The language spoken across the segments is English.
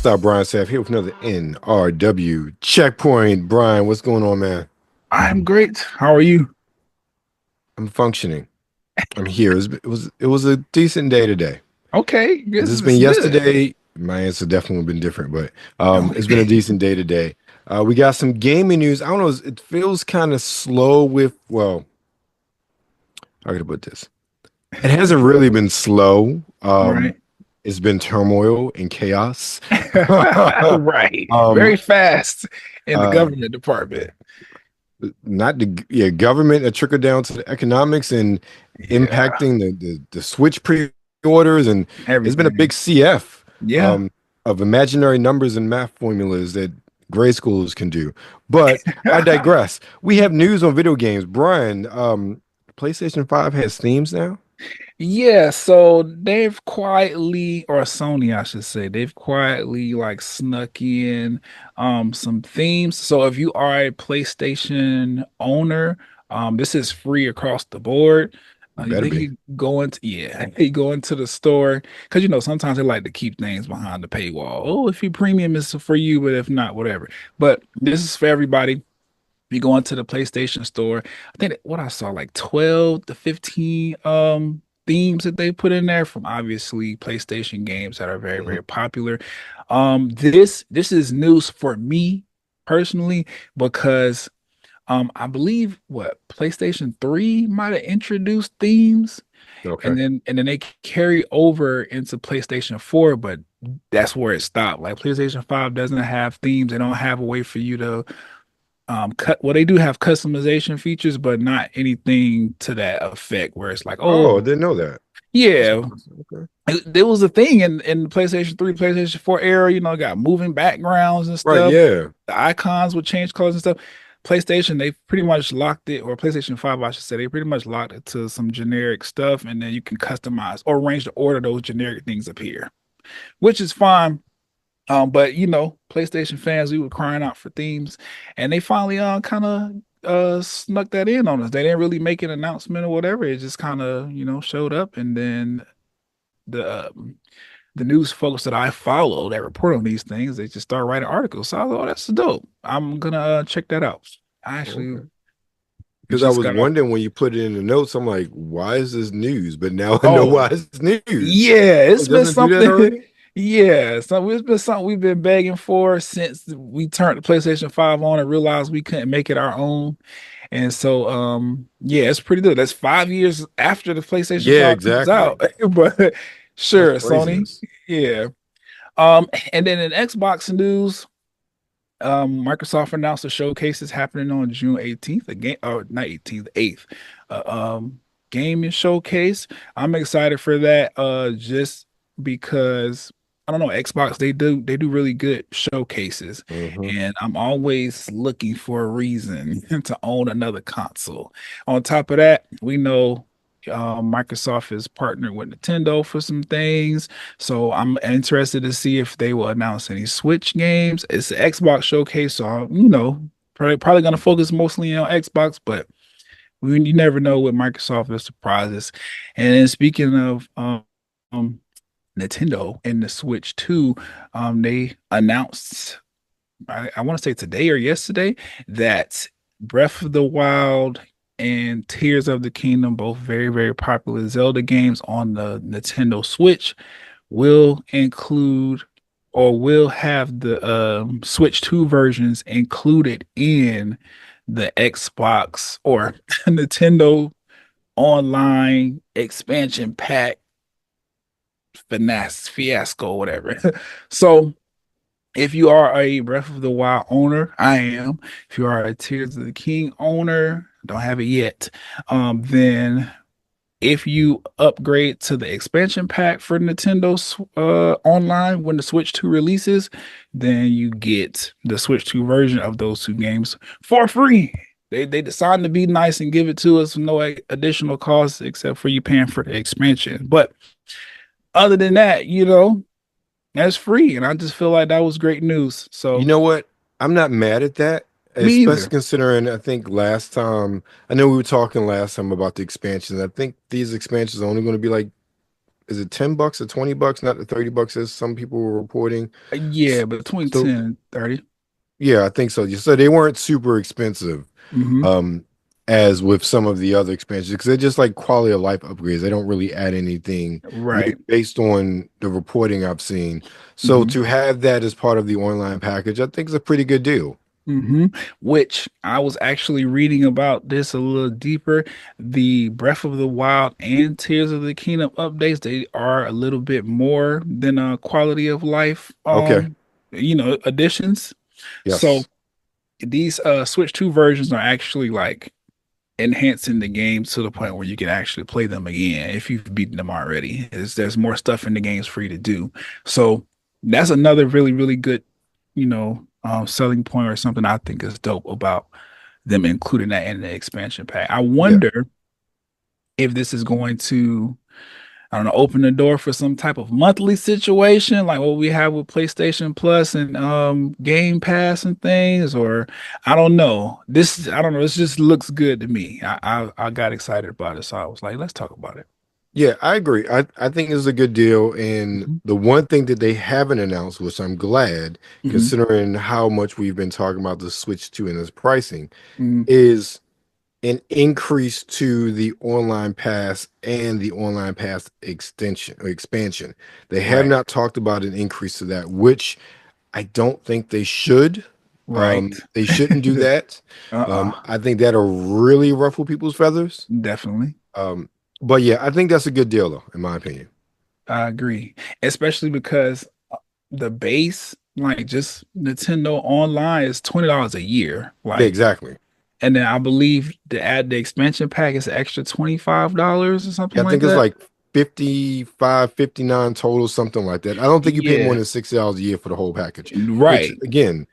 Stop Brian Saff here with another NRW checkpoint. Brian, what's going on, man? I'm great. How are you? I'm functioning. I'm here. It was a decent day today. Okay, Has this this been is good. yesterday? My answer definitely been different, but it's been a Okay. decent day today. We got some gaming news. I don't know. It feels kind of slow with. Well, how can I put this? It hasn't really been slow. Right. It's been turmoil and chaos. Right. um, Very fast in the uh, government department. not the government that trickle down to the economics and Yeah. impacting the Switch pre-orders, and it's been a big Everything. CF Yeah. um, of imaginary numbers and math formulas that grade schools can do. But I digress. We have news on video games. Brian, PlayStation 5 has themes now. Yeah, so they've quietly, or Sony, I should say, they've quietly like snuck in some themes. So if you are a PlayStation owner, this is free across the board. It You better think be. you go into yeah, you go into the store because sometimes they like to keep things behind the paywall. Oh, if you premium is for you, but if not, whatever. But this is for everybody. You go into the PlayStation store. I think what I saw like 12 to 15 themes that they put in there from obviously PlayStation games that are very, Mhm. very popular. This is news for me personally because I believe what PlayStation 3 might have introduced themes Okay. and then they carry over into PlayStation 4, but that's where it stopped. Like PlayStation 5 doesn't have themes. They don't have a way for you to cut well, they do have customization features, but not anything to that effect where it's like, Oh, I oh didn't know that. That's yeah, awesome. Okay. there was a thing in the PlayStation 3, PlayStation 4 era, got moving backgrounds and Right. stuff. Yeah. The icons would change colors and stuff. PlayStation, they pretty much locked it, or PlayStation 5, I should say, they pretty much locked it to some generic stuff, and then you can customize or arrange to order those generic things appear, which is fine. But PlayStation fans, we were crying out for themes, and they finally kind of snuck that in on us. They didn't really make an announcement or whatever. It just kind of showed up, and then the news folks that I follow that report on these things, they just start writing articles. So I was like, oh, that's dope. I'm gonna check that out. I actually Okay. Because I just was got off. wondering when you put it in the notes, I'm like, why is this news? But now I know Oh, why it's news. yeah, It it's been doesn't do that something. already? Yeah, so it's been something we've been begging for since we turned the PlayStation 5 on and realized we couldn't make it our own. And so yeah, it's pretty good. That's 5 years after the PlayStation Yeah, 5 comes exactly. out. But That's sure, Sony. craziness. Yeah. And then in Xbox news, Microsoft announced the showcase is happening on June 18th, again, or not 18th, 8th. Uh, um gaming showcase. I'm excited for that just because I don't know, Xbox they do really good showcases Hmm. and I'm always looking for a reason to own another console. On top of that, we know Microsoft is partnered with Nintendo for some things. So I'm interested to see if they will announce any Switch games. It's the Xbox showcase, so probably gonna focus mostly on Xbox, but you never know with Microsoft with surprises. And then speaking of um, Nintendo and the Switch 2, they announced I want to say today or yesterday that Breath of the Wild and Tears of the Kingdom, both very, very popular Zelda games on the Nintendo Switch, will include or will have the Switch 2 versions included in the Xbox or Nintendo Online expansion pack finesse fiasco, whatever. So if you are a Breath of the Wild owner, I am. If you are a Tears of the King owner, don't have it yet. Then if you upgrade to the expansion pack for Nintendo Online when the Switch 2 releases, then you get the Switch 2 version of those two games for free. They decided to be nice and give it to us with no additional costs except for you paying for the expansion. But other than that, that's free, and I just feel like that was great news. You So know what? I'm not mad at that, me especially either. considering I think last time, I know we were talking last time about the expansions. I think these expansions are only going to be like is it $10 or $20, not the $30 as some people were reporting. Yeah, between So 10 and 30. yeah, I think so. So they weren't super expensive, Mm-hmm. um, as with some of the other expansions because they're just like quality of life upgrades. They don't really add anything new Right. based on the reporting I've seen. So Mm-hmm. to have that as part of the online package, I think is a pretty good deal. Mm-hmm. Which I was actually reading about this a little deeper. The Breath of the Wild and Tears of the Kingdom updates, they are a little bit more than quality of life Okay. additions. So Yes. these Switch 2 versions are actually like enhancing the games to the point where you can actually play them again if you've beaten them already. There's more stuff in the games for you to do. So that's another really, really good, selling point or something I think is dope about them including that in the expansion pack. I Yeah. wonder if this is going to, I don't know, open the door for some type of monthly situation like what we have with PlayStation Plus and Game Pass and things, or I don't know. I don't know. This just looks good to me. I got excited about it, so I was like, let's talk about it. Yeah, I agree. I think it's a good deal. And Hmm. the one thing that they haven't announced, which I'm glad, Hmm. considering how much we've been talking about the Switch 2 and its pricing, Hmm. is an increase to the online pass and the online pass extension or expansion. They have Right. not talked about an increase to that, which I don't think they should. Right. They shouldn't do that. Uh-uh. I think that'll really ruffle people's feathers. Definitely. Um, but yeah, I think that's a good deal, though, in my opinion. I agree. Especially because the base, like just Nintendo Online is $20 a year. Yeah, Like, exactly. and then I believe to add the expansion pack is an extra $25 or something Yeah, I like think it's that. like 55, 59 total, something like that. I don't think you pay more Yeah, than $60 a year for the whole package, which right. again,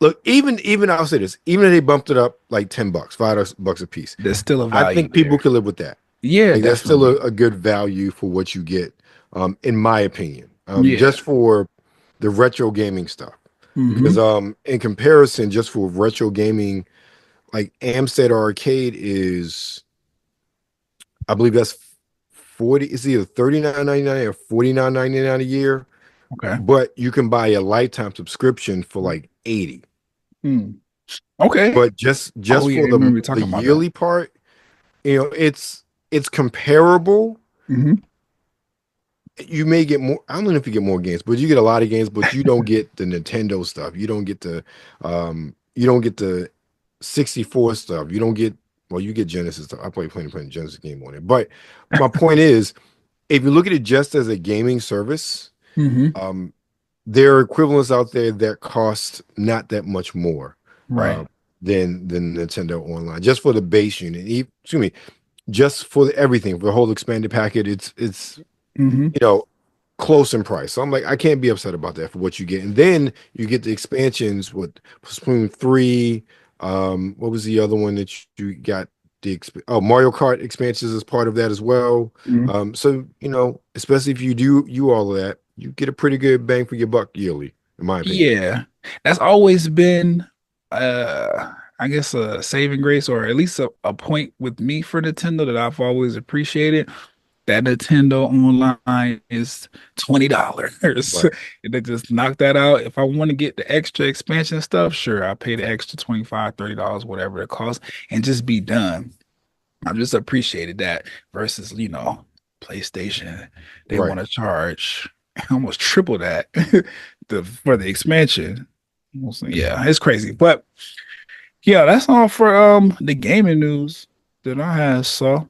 look, even I'll say this, even if they bumped it up like $10, $5 a piece, There's still a I value think people there. can live with that. Yeah, Like that's still definitely. a good value for what you get, in my opinion. Yeah. Just for the retro gaming stuff. Because Hmm. in comparison, just for retro gaming, like Amstead Arcade is, I believe that's 40, it's either 39.99 or 49.99 a year, Okay. but you can buy a lifetime subscription for like 80. Hmm. Okay. But just Oh just yeah, I for remember you the talking about that. yearly part, it's comparable. Hmm. You may get more. I don't know if you get more games, but you get a lot of games, but you don't get the Nintendo stuff. You don't get the 64 stuff. You don't get, well, you get Genesis stuff. I playing Genesis game on it. But my point is, if you look at it just as a gaming service, Hmm. um, there are equivalents out there that cost not that much more Right. uh, than Nintendo Online, just for the base unit. Excuse me, just for everything, for the whole expanded packet. It's Hmm. you know, close in price. So I'm like, I can't be upset about that for what you get. And then you get the expansions with Splatoon 3. What was the other one that you got? Mario Kart expansions as part of that as well. Hmm. So especially if you do all of that, you get a pretty good bang for your buck yearly, in my opinion. Yeah. That's always been I guess a saving grace or at least a point with me for Nintendo that I've always appreciated. That Nintendo Online is $20. Right, And they just knock that out. If I want to get the extra expansion stuff, sure, I'll pay the extra 25, $30, whatever it costs, and just be done. I've just appreciated that versus, PlayStation. They right. want to charge almost triple that for the expansion. Yeah, it's crazy. But yeah, that's all for the gaming news that I have. So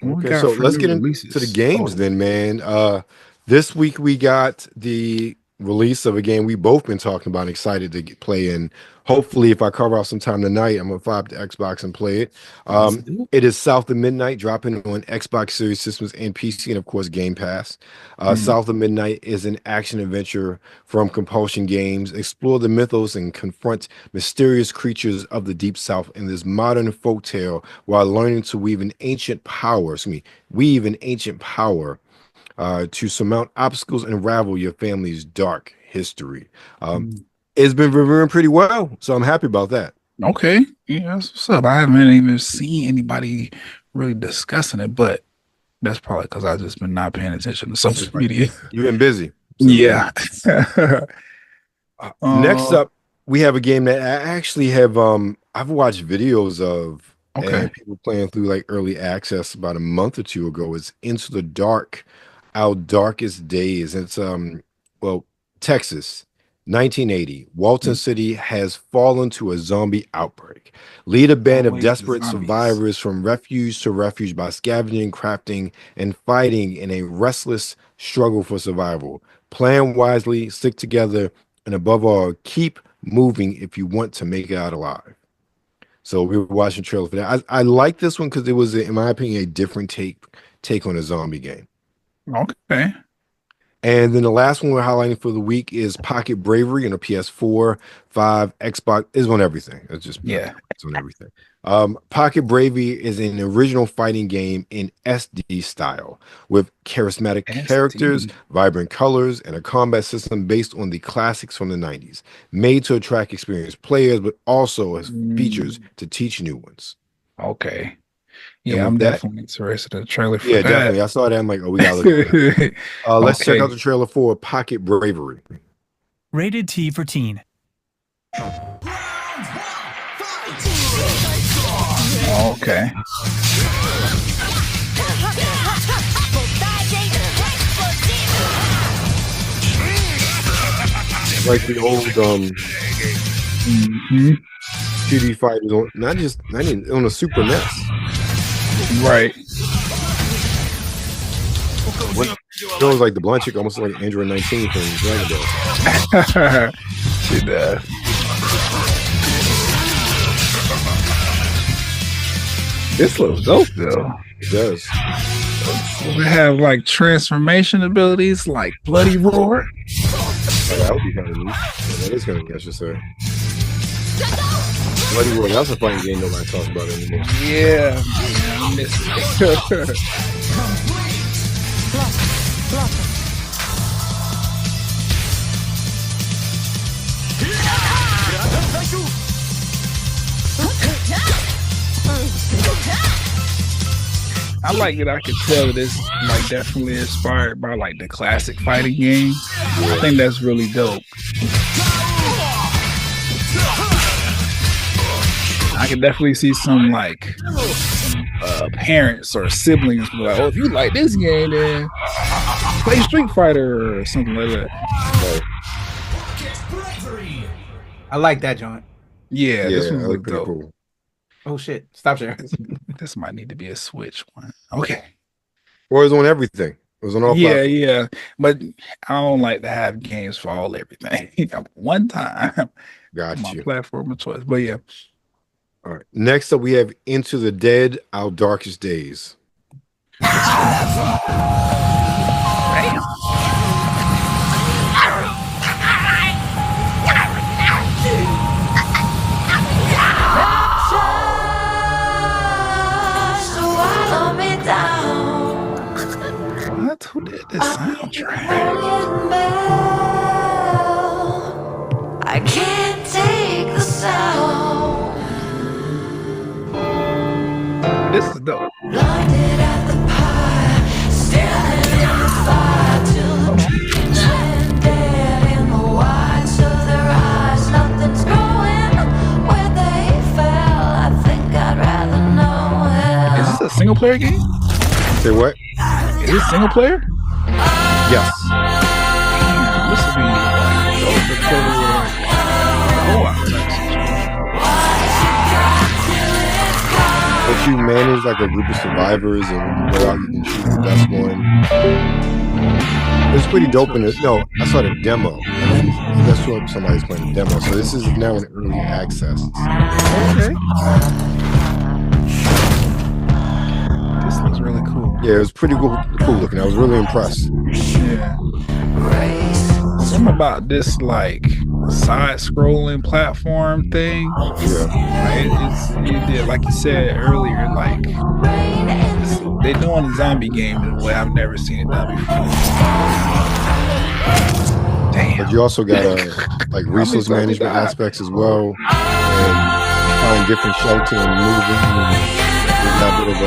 what we Okay, got so for let's new get into the releases? games Oh, then, man. This week we got the release of a game we both been talking about, excited to play in. Hopefully, if I carve out some time tonight, I'm gonna fire up the Xbox and play it. let's do It is South of Midnight, dropping on Xbox Series systems and PC, and of course Game Pass. it. South of Midnight is an action adventure from Compulsion Games. Explore the mythos and confront mysterious creatures of the Deep South in this modern folktale while learning to weave an ancient power to surmount obstacles and unravel your family's dark history. Um, Mm. it's been reviewing pretty well, so I'm happy about that. Okay. Yeah, that's what's up. I haven't even seen anybody really discussing it, but That's probably because I've just been not paying attention to social media. You've been busy. So, Yeah. next uh, up, we have a game that I actually have I've watched videos of okay. and people playing through like early access about a month or two ago. It's Into the Dark, Our Darkest Days. It's well, Texas, 1980. Walton City has fallen to a zombie outbreak. Lead a band of Always the desperate zombies. survivors from refuge to refuge by scavenging, crafting, and fighting in a restless struggle for survival. Plan wisely, stick together, and above all, keep moving if you want to make it out alive. So we were watching trailer for that. I like this one because it was, in my opinion, a different take on a zombie game. Okay. And then the last one we're highlighting for the week is Pocket Bravery on a PS4, 5, Xbox. Is on everything. Yeah. It's on everything. Pocket Bravery is an original fighting game in SD style with charismatic characters, SD. vibrant colors, and a combat system based on the classics from the 90s, made to attract experienced players, but also has features to teach new ones. Okay. And Yeah, with I'm that, definitely interested in the trailer for yeah, that. definitely. I saw that. I'm like, oh, we gotta look at that. Let's check Okay. out the trailer for Pocket Bravery. Rated T for teen. Okay. Like the old Mhm. 2D fighters on not even on a Super NES. Right. It was like the blonde chick, almost like Android 19 from Dragon Ball. She does. This looks dope though. It does. We have like transformation abilities like Bloody Roar. Oh, that would be kind of neat. Yeah, that is kind of neat, I should say. Bloody Roar, that's a fighting game nobody talks about anymore. Yeah, I miss it. I like that I can tell that it's like definitely inspired by like the classic fighting games. I think that's really dope. I can definitely see some like parents or siblings be like, oh, if you like this game, then play Street Fighter or something like that. I like that joint. Yeah, Yeah, this that one's was look pretty dope. cool. Oh shit! Stop sharing. This might need to be a Switch one. Okay. Or it was on everything. It was on all Yeah, platforms. yeah. But I don't like to have games for all everything. One time, Got my you. platform of choice. But yeah. All right. Next up, we have Into the Dead, Our Darkest Days. Damn. What? Who did this soundtrack? I can't take the sound. This is dope. Blinded at the pie, standing in the fire till the kitchen dead in the whites of their eyes. Nothing's growing where they fell. I think I'd rather know hell. Is this a single player game? Say what? Is this single player? Yes. Damn, this would be like dope for co-op. But you manage like a group of survivors, and when you go out, you can choose the best one. It's pretty dope. No, I saw the demo. That's what somebody's playing the demo. So this is now in early access. Okay. This looks really cool. Yeah, it was pretty cool looking. I was really impressed. Yeah. Something about this like side-scrolling platform thing. Yeah. Like, you did like you said earlier. Like they're doing a zombie game in a way I've never seen it done before. Damn. But you also got like resource management aspects as well, and find different shelter and moving. And you got a bit of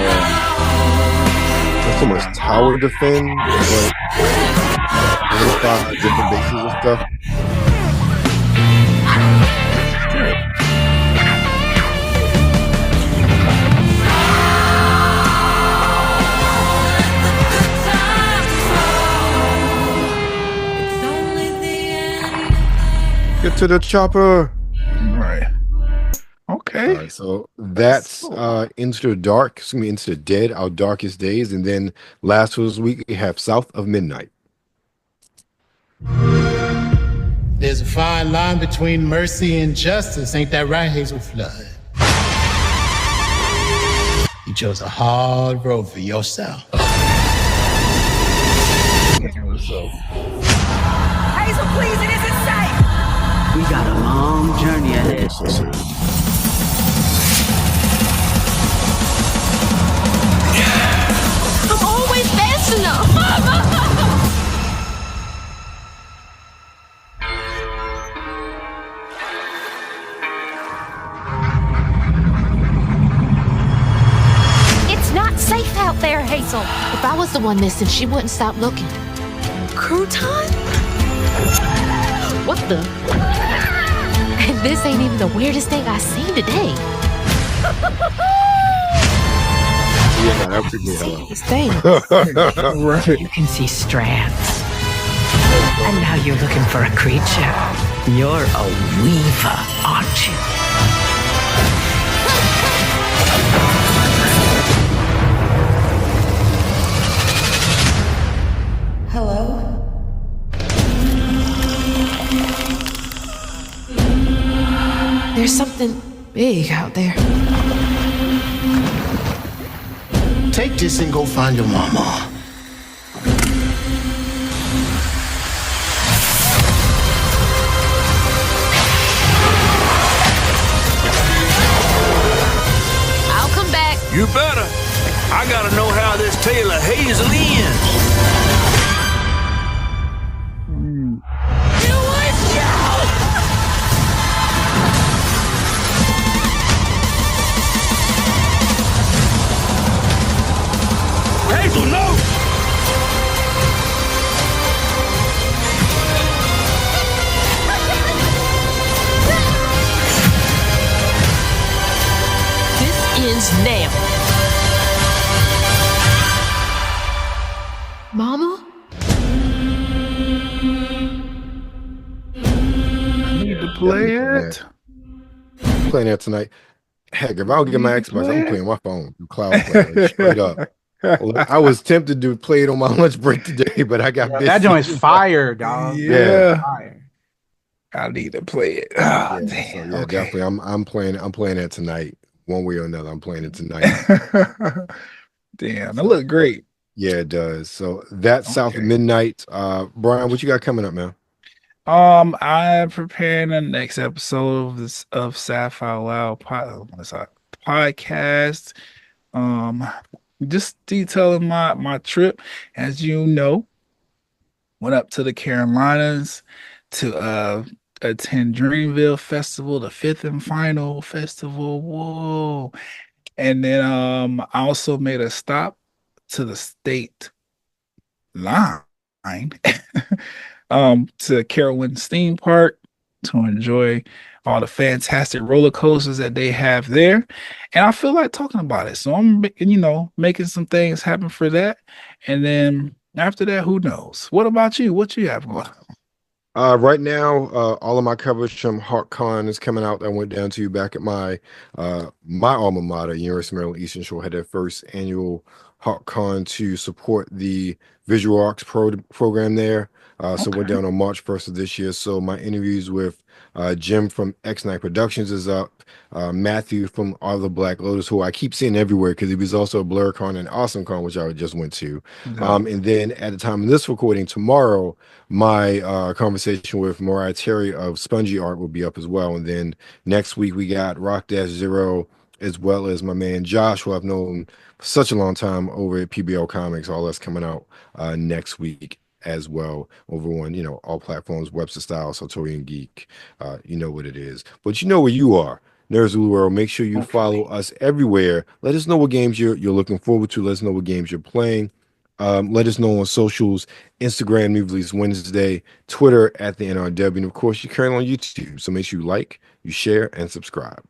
what's so much tower defend, but fortify different bases and stuff. Get to the chopper. Right. Okay. All right, so that's Into the Dark, excuse me, Into the Dead, Our Darkest Days, and then last week we have South of Midnight. There's a fine line between mercy and justice, ain't that right, Hazel Flood? You chose a hard road for yourself. Hazel, please, it isn't safe. We got a long journey ahead. I'm always fast enough. It's not safe out there, Hazel. If I was the one missing, she wouldn't stop looking. Crouton? What the? And this ain't even the weirdest thing I've seen today. Yeah, that freaked me out. These things. Right. You can see strands. And now you're looking for a creature. You're a weaver, aren't you? Hello? There's something big out there. Take this and go find your mama. I'll come back. You better. I gotta know how this tale of Hazel ends. Hazel, no! This ends now. Mama? I need to play it. I'm playing that tonight. Heck, if I don't get my Xbox, I'm playing my phone. Cloud play, straight up. I was tempted to play it on my lunch break today, but I got busy. That joint's fire, dog. Yeah. Fire. I need to play it. Yeah, Oh, so damn. yeah, Okay. definitely. I'm playing it tonight. One way or another, I'm playing it tonight. Damn, that look great. Yeah, it does. So that's South of Okay. Midnight. Brian, what you got coming up, man? I'm preparing the next episode of this of Sci-Fi Loud podcast. Just detailing my trip. As you know, went up to the Carolinas to attend Dreamville Festival, the 5th and final festival. Whoa. And then I also made a stop to the state line to Carowinds Theme Park to enjoy all the fantastic roller coasters that they have there. And I feel like talking about it. So I'm, making some things happen for that. And then after that, who knows? What about you? What you have going on? Right now, all of my coverage from HawkCon is coming out. I went down to back at my my alma mater, University of Maryland Eastern Shore, had their first annual HawkCon to support the Visual Arts program there. So went down on March 1st of this year. So my interviews with Jim from X9 Productions is up. Matthew from All the Black Lotus, who I keep seeing everywhere because he was also at BlurCon and AwesomeCon, which I just went to. And then at the time of this recording, tomorrow, my conversation with Mariah Terry of Spongy Art will be up as well. And then next week, we got Rock-Zero, as well as my man Josh, who I've known for such a long time over at PBL Comics. All that's coming out next week as well over on all platforms, Webster Style, Sartorian Geek. You know what it is, but you know where you are. Nerds of the World. Make sure you follow us everywhere. Let us know what games you're looking forward to. Let us know what games you're playing. Let us know on socials, Instagram, New Release Wednesday, Twitter at the NRW, and of course, you're currently on YouTube. So make sure you like, you share, and subscribe.